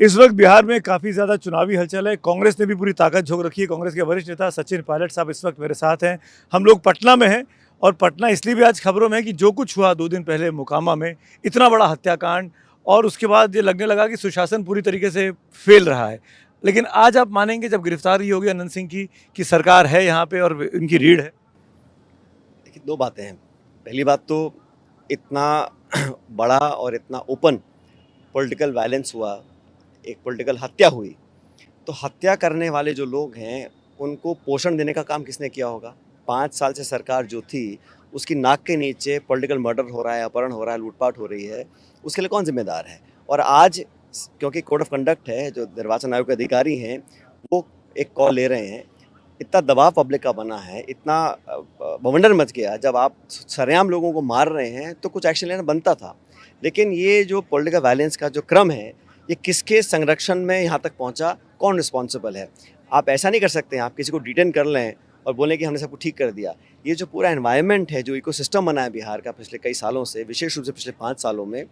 इस वक्त बिहार में काफ़ी ज़्यादा चुनावी हलचल है। कांग्रेस ने भी पूरी ताकत झोंक रखी है। कांग्रेस के वरिष्ठ नेता सचिन पायलट साहब इस वक्त मेरे साथ हैं। हम लोग पटना में हैं और पटना इसलिए भी आज खबरों में है कि जो कुछ हुआ 2 दिन पहले मोकामा में, इतना बड़ा हत्याकांड, और उसके बाद ये लगने लगा कि सुशासन पूरी तरीके से फेल रहा है। लेकिन आज आप मानेंगे जब गिरफ्तारी होगी अनंत सिंह की कि सरकार है यहाँ पे और इनकी रीढ़ है? देखिए, 2 बातें हैं। पहली बात तो इतना बड़ा और इतना ओपन पॉलिटिकल वायलेंस हुआ, एक पॉलिटिकल हत्या हुई, तो हत्या करने वाले जो लोग हैं, उनको पोषण देने का काम किसने किया होगा? 5 साल से सरकार जो थी, उसकी नाक के नीचे पॉलिटिकल मर्डर हो रहा है, अपहरण हो रहा है, लूटपाट हो रही है, उसके लिए कौन ज़िम्मेदार है? और आज क्योंकि कोड ऑफ कंडक्ट है, जो निर्वाचन आयोग के अधिकारी हैं, वो एक कॉल ले रहे हैं। इतना दबाव पब्लिक का बना है, इतना बवंडर मच गया, जब आप सरेआम लोगों को मार रहे हैं, तो कुछ एक्शन लेना बनता था। लेकिन ये जो पॉलिटिकल वायलेंस का जो क्रम है, ये किसके संरक्षण में यहाँ तक पहुँचा, कौन रिस्पॉन्सिबल है? आप ऐसा नहीं कर सकते हैं, आप किसी को डिटेन कर लें और बोलें कि हमने सब कुछ ठीक कर दिया। ये जो पूरा एनवायरनमेंट है, जो इकोसिस्टम बना है बिहार का पिछले कई सालों से, विशेष रूप से पिछले 5 सालों में,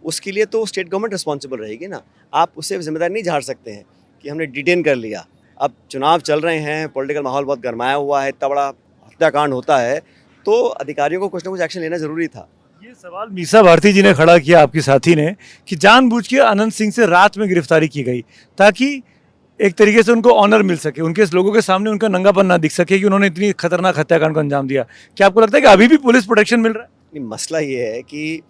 उसके लिए तो स्टेट गवर्नमेंट रिस्पॉन्सिबल रहेगी ना। आप उससे ज़िम्मेदारी नहीं झाड़ सकते हैं कि हमने डिटेन कर लिया। अब चुनाव चल रहे हैं, पॉलिटिकल माहौल बहुत गरमाया हुआ है, इतना बड़ा हत्याकांड होता है, तो अधिकारियों को कुछ ना कुछ एक्शन लेना ज़रूरी था। ये सवाल मीसा भारती जी ने खड़ा किया, आपकी साथी ने, कि जानबूझ के अनंत सिंह से रात में गिरफ्तारी की गई ताकि एक तरीके से उनको ऑनर मिल सके, उनके लोगों के सामने उनका नंगापन ना दिख सके कि उन्होंने इतनी खतरनाक हत्याकांड को अंजाम दिया। क्या आपको लगता है कि अभी भी पुलिस प्रोटेक्शन मिल रहा है? नहीं, मसला ये है कि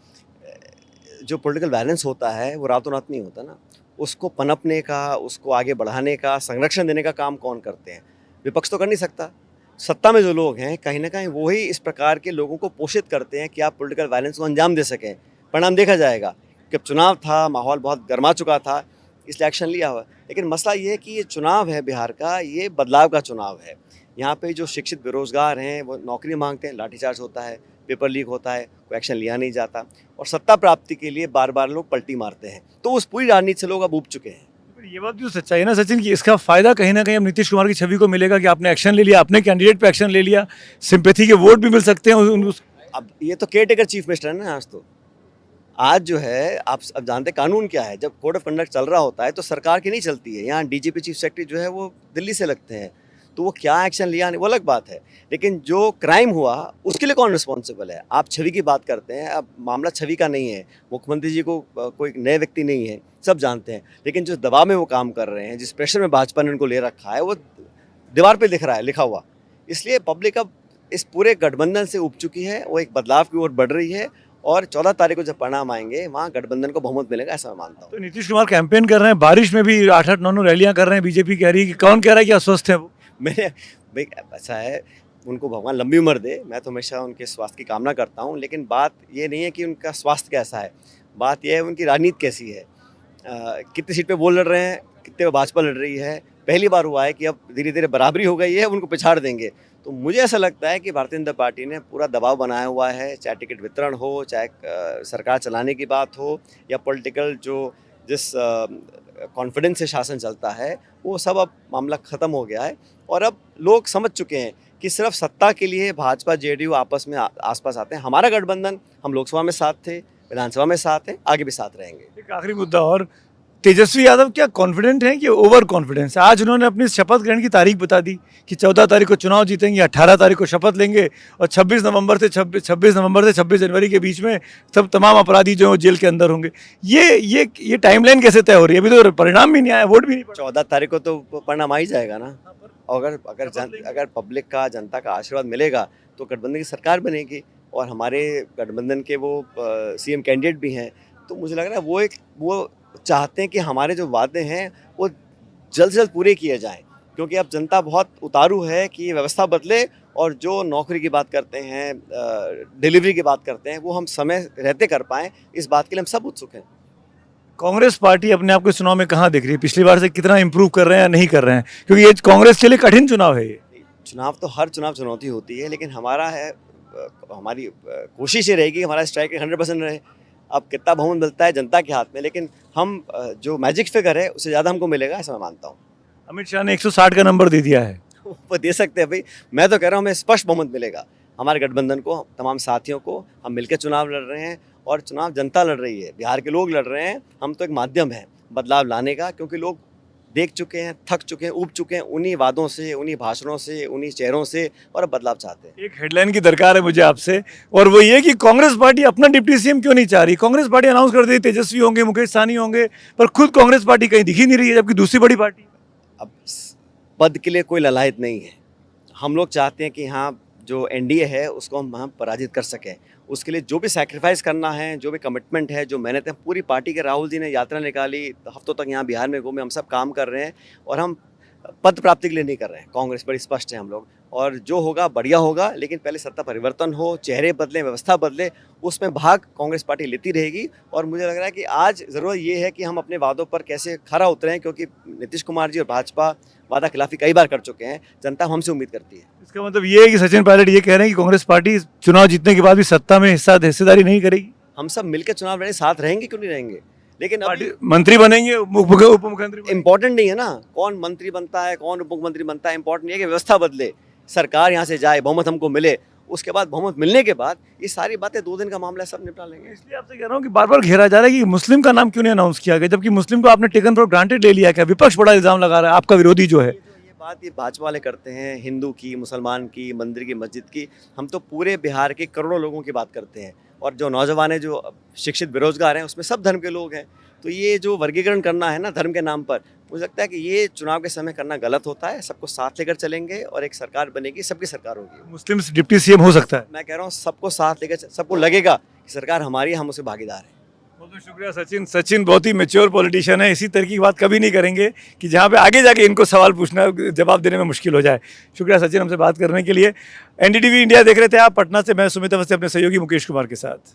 जो पॉलिटिकल वायलेंस होता है, वो रातों रात नहीं होता ना। उसको पनपने का, उसको आगे बढ़ाने का, संरक्षण देने का काम कौन करते हैं? विपक्ष तो कर नहीं सकता। सत्ता में जो लोग हैं, कहीं न कहीं वो ही इस प्रकार के लोगों को पोषित करते हैं कि आप पॉलिटिकल वायलेंस को अंजाम दे सकें। परिणाम देखा जाएगा कि अब चुनाव था, माहौल बहुत गरमा चुका था, इसलिए एक्शन लिया हुआ है। लेकिन मसला ये है कि ये चुनाव है बिहार का, ये बदलाव का चुनाव है। यहाँ पे जो शिक्षित बेरोज़गार हैं, वो नौकरी माँगते हैं, लाठीचार्ज होता है, पेपर लीक होता है, कोई एक्शन लिया नहीं जाता और सत्ता प्राप्ति के लिए बार-बार लोग पलटी मारते हैं। तो उस पूरी राजनीति से लोग अब ऊब चुके हैं। पर ये बात भी तो सच्चाई है ना सचिन, कि इसका फायदा कहीं ना कहीं अब नीतीश कुमार की छवि को मिलेगा कि आपने एक्शन ले लिया, आपने कैंडिडेट पे एक्शन ले लिया, सिंपैथी के वोट भी मिल सकते हैं अब ये तो केयरटेकर चीफ मिनिस्टर है ना आज तो। आज जो है, आप अब जानते हैं कानून क्या है। जब कोड ऑफ कंडक्ट चल रहा होता है तो सरकार की नहीं चलती है। यहाँ डीजीपी चीफ सेक्रेटरी जो है वो दिल्ली से लगते हैं, तो वो क्या एक्शन लिया वो अलग बात है। लेकिन जो क्राइम हुआ उसके लिए कौन रिस्पॉन्सिबल है? आप छवि की बात करते हैं, अब मामला छवि का नहीं है। मुख्यमंत्री जी को कोई नए व्यक्ति नहीं है, सब जानते हैं। लेकिन जिस दबाव में वो काम कर रहे हैं, जिस प्रेशर में भाजपा ने उनको ले रखा है, वो दीवार पे दिख रहा है लिखा हुआ। इसलिए पब्लिक अब इस पूरे गठबंधन से ऊब चुकी है, वो एक बदलाव की ओर बढ़ रही है और 14 तारीख को जब परिणाम आएंगे, वहाँ गठबंधन को बहुमत मिलेगा, ऐसा मैं मानता हूँ। तो नीतीश कुमार कैंपेन कर रहे हैं, बारिश में भी 8-8, 9-9 रैलियां कर रहे हैं, बीजेपी कह रही है कि कौन कह रहा है कि अस्वस्थ है वो? मैंने भाई ऐसा है, उनको भगवान लंबी उम्र दे, मैं तो हमेशा उनके स्वास्थ्य की कामना करता हूँ। लेकिन बात ये नहीं है कि उनका स्वास्थ्य कैसा है, बात यह है उनकी राजनीति कैसी है। कितनी सीट पे वो लड़ रहे हैं, कितने पे भाजपा लड़ रही है। पहली बार हुआ है कि अब धीरे धीरे बराबरी हो गई है, उनको पिछाड़ देंगे। तो मुझे ऐसा लगता है कि भारतीय जनता पार्टी ने पूरा दबाव बनाया हुआ है, चाहे टिकट वितरण हो, चाहे सरकार चलाने की बात हो, या पॉलिटिकल जो जिस कॉन्फिडेंस से शासन चलता है, वो सब अब मामला ख़त्म हो गया है। और अब लोग समझ चुके हैं कि सिर्फ सत्ता के लिए भाजपा जेडीयू आपस में आसपास आते हैं। हमारा गठबंधन, हम लोकसभा में साथ थे, विधानसभा में साथ हैं, आगे भी साथ रहेंगे। एक आखिरी मुद्दा और, तेजस्वी यादव क्या कॉन्फिडेंट हैं कि ओवर कॉन्फिडेंस? आज उन्होंने अपनी शपथ ग्रहण की तारीख बता दी कि 14 तारीख को चुनाव जीतेंगे, 18 तारीख को शपथ लेंगे और 26 नवंबर से 26 जनवरी के बीच में सब तमाम अपराधी जो हैं वो जेल के अंदर होंगे। ये टाइमलाइन कैसे तय हो रही है? अभी तो परिणाम भी नहीं आया, वोट भी नहीं पड़ा। 14 तारीख को तो परिणाम आ ही जाएगा ना। अगर पब्लिक का, जनता का आशीर्वाद मिलेगा तो गठबंधन की सरकार बनेगी और हमारे गठबंधन के वो सीएम कैंडिडेट भी हैं। तो मुझे लग रहा है वो चाहते हैं कि हमारे जो वादे हैं वो जल्द से जल्द पूरे किए जाएं, क्योंकि अब जनता बहुत उतारू है कि ये व्यवस्था बदले और जो नौकरी की बात करते हैं, डिलीवरी की बात करते हैं, वो हम समय रहते कर पाएँ। इस बात के लिए हम सब उत्सुक हैं। कांग्रेस पार्टी अपने आप को चुनाव में कहाँ दिख रही है? पिछली बार से कितना इंप्रूव कर रहे हैं या नहीं कर रहे हैं? क्योंकि ये कांग्रेस के लिए कठिन चुनाव है ये। चुनाव तो हर चुनाव चुनौती होती है, लेकिन हमारा है हमारी कोशिश ये रहेगी हमारा स्ट्राइक 100% रहे। अब कितना बहुमत मिलता है जनता के हाथ में, लेकिन हम जो मैजिक फिगर है उससे ज़्यादा हमको मिलेगा, ऐसा मैं मानता हूँ। अमित शाह ने 160 का नंबर दे दिया है। वो दे सकते हैं भाई, मैं तो कह रहा हूँ हमें स्पष्ट बहुमत मिलेगा। हमारे गठबंधन को, तमाम साथियों को, हम मिलकर चुनाव लड़ रहे हैं और चुनाव जनता लड़ रही है, बिहार के लोग लड़ रहे हैं। हम तो एक माध्यम हैं, बदलाव लाने का, क्योंकि लोग देख चुके हैं, थक चुके हैं, ऊब चुके हैं उन्हीं वादों से, उन्हीं भाषणों से, उन्हीं चेहरों से, और अब बदलाव चाहते हैं। एक हेडलाइन की दरकार है मुझे आपसे, और वो ये कि कांग्रेस पार्टी अपना डिप्टी सीएम क्यों नहीं चाह रही? कांग्रेस पार्टी अनाउंस कर दी तेजस्वी होंगे, मुकेश सहनी होंगे, पर खुद कांग्रेस पार्टी कहीं दिख ही नहीं रही है, जबकि दूसरी बड़ी पार्टी। अब पद के लिए कोई ललायत नहीं है। हम लोग चाहते हैं कि हाँ, जो एनडीए है उसको हम पराजित कर सकें। उसके लिए जो भी सैक्रिफाइस करना है, जो भी कमिटमेंट है, जो मेहनत है, पूरी पार्टी के राहुल जी ने यात्रा निकाली, हफ्तों तक यहाँ बिहार में घूमे, हम सब काम कर रहे हैं, और हम पद प्राप्ति के लिए नहीं कर रहे हैं। कांग्रेस बड़ी स्पष्ट है हम लोग, और जो होगा बढ़िया होगा, लेकिन पहले सत्ता परिवर्तन हो, चेहरे बदले, व्यवस्था बदले, उसमें भाग कांग्रेस पार्टी लेती रहेगी। और मुझे लग रहा है कि आज ज़रूरत ये है कि हम अपने वादों पर कैसे खरा उतरें, क्योंकि नीतीश कुमार जी और भाजपा वादा खिलाफी कई बार कर चुके हैं। जनता हमसे उम्मीद करती है। इसका मतलब ये है कि सचिन पायलट ये कह रहे हैं कि कांग्रेस पार्टी चुनाव जीतने के बाद भी सत्ता में हिस्सेदारी नहीं करेगी। हम सब मिलकर चुनाव लड़े, साथ रहेंगे, क्यों नहीं रहेंगे? लेकिन अभी मंत्री बनेंगे, उप मुख्यमंत्री बनेंगे। इम्पोर्टेंट नहीं है ना कौन मंत्री बनता है, कौन उप मुख्यमंत्री बनता है। इम्पोर्टेंट ये है कि व्यवस्था बदले, सरकार यहाँ से जाए, बहुमत हमको मिले, उसके बाद बहुमत मिलने के बाद ये सारी बातें 2 दिन का मामला है, सब निपटा लेंगे। इसलिए आपसे कह रहा हूँ कि बार बार घेरा जा रहा है कि मुस्लिम का नाम क्यों नहीं अनाउंस किया गया, जबकि मुस्लिम को आपने टेकन फॉर ग्रांटेड ले लिया। क्या विपक्ष बड़ा इल्जाम लगा रहा है, आपका विरोधी जो है? ये बात ये भाजपा वाले करते हैं, हिंदू की, मुसलमान की, मंदिर की, मस्जिद की। हम तो पूरे बिहार के करोड़ों लोगों की बात करते हैं, और जो नौजवान है, जो शिक्षित बेरोजगार हैं, उसमें सब धर्म के लोग हैं। तो ये जो वर्गीकरण करना है ना धर्म के नाम पर, मुझे लगता है कि ये चुनाव के समय करना गलत होता है। सबको साथ लेकर चलेंगे और एक सरकार बनेगी, सबकी सरकार होगी। मुस्लिम डिप्टी सीएम हो सकता है। मैं कह रहा हूँ सबको साथ लेकर, सबको लगेगा कि सरकार हमारी है, हम उसके भागीदार हैं। बहुत बहुत शुक्रिया सचिन। सचिन बहुत ही मेच्योर पॉलिटिशियन है, इसी तरह की बात कभी नहीं करेंगे कि जहाँ पे आगे जाके इनको सवाल पूछना, जवाब देने में मुश्किल हो जाए। शुक्रिया सचिन हमसे बात करने के लिए। एनडीटीवी इंडिया देख रहे थे आप। पटना से मैं सुमित अवस्थी अपने सहयोगी मुकेश कुमार के साथ।